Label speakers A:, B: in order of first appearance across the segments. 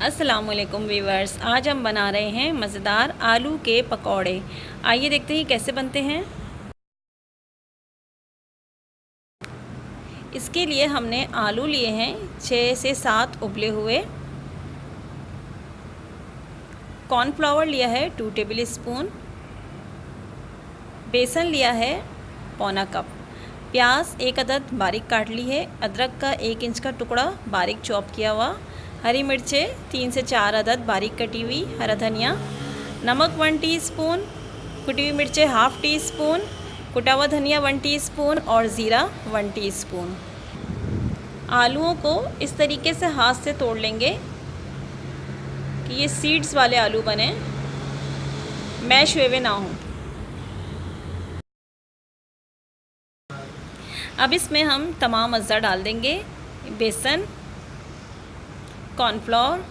A: अस्सलामुअलैकुम वीवर्स, आज हम बना रहे हैं मज़ेदार आलू के पकौड़े। आइए देखते हैं कैसे बनते हैं। इसके लिए हमने आलू लिए हैं 6 से 7 उबले हुए। कॉर्नफ्लावर लिया है 2 टेबल स्पून। बेसन लिया है पौना कप। प्याज 1 अदद बारीक काट ली है। अदरक का 1 इंच का टुकड़ा बारीक चॉप किया हुआ। हरी मिर्चें 3 से 4 अदद बारीक कटी हुई। हरा धनिया। नमक 1 टीस्पून। कुटी हुई मिर्चें ½ टीस्पून। कुटा हुआ धनिया 1 टीस्पून और ज़ीरा 1 टीस्पून। आलूओं को इस तरीके से हाथ से तोड़ लेंगे कि ये सीड्स वाले आलू बने, मैश हुए ना हों। अब इसमें हम तमाम अज़्ज़ा डाल देंगे। बेसन, कॉर्नफ्लोर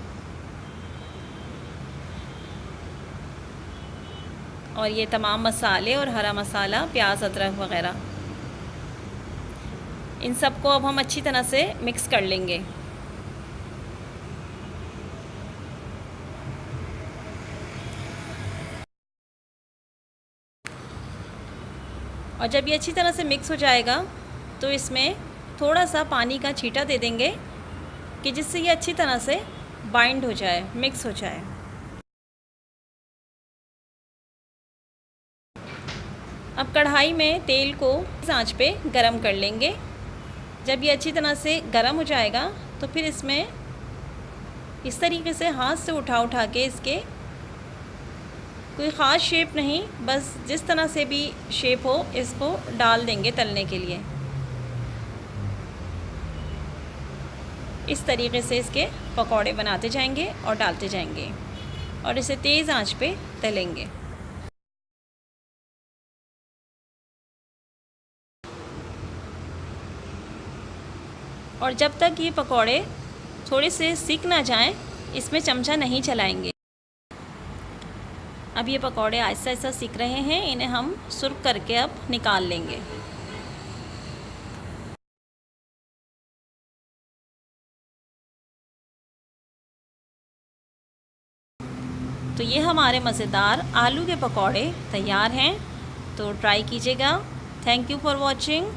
A: और ये तमाम मसाले और हरा मसाला, प्याज, अदरक वग़ैरह, इन सब को अब हम अच्छी तरह से मिक्स कर लेंगे। और जब ये अच्छी तरह से मिक्स हो जाएगा तो इसमें थोड़ा सा पानी का छींटा दे देंगे कि जिससे ये अच्छी तरह से बाइंड हो जाए, मिक्स हो जाए। अब कढ़ाई में तेल को आंच पे गरम कर लेंगे। जब ये अच्छी तरह से गरम हो जाएगा तो फिर इसमें इस तरीके से हाथ से उठा के इसके कोई ख़ास शेप नहीं, बस जिस तरह से भी शेप हो इसको डाल देंगे तलने के लिए। इस तरीके से इसके पकौड़े बनाते जाएंगे और डालते जाएंगे और इसे तेज़ आंच पे तलेंगे। और जब तक ये पकौड़े थोड़े से सिक ना जाएं, इसमें चमचा नहीं चलाएंगे। अब ये पकौड़े आहिस्ता आहिस्ता सिक रहे हैं, इन्हें हम सुर्ख करके अब निकाल लेंगे। तो ये हमारे मज़ेदार आलू के पकौड़े तैयार हैं, तो ट्राई कीजिएगा। Thank you for watching.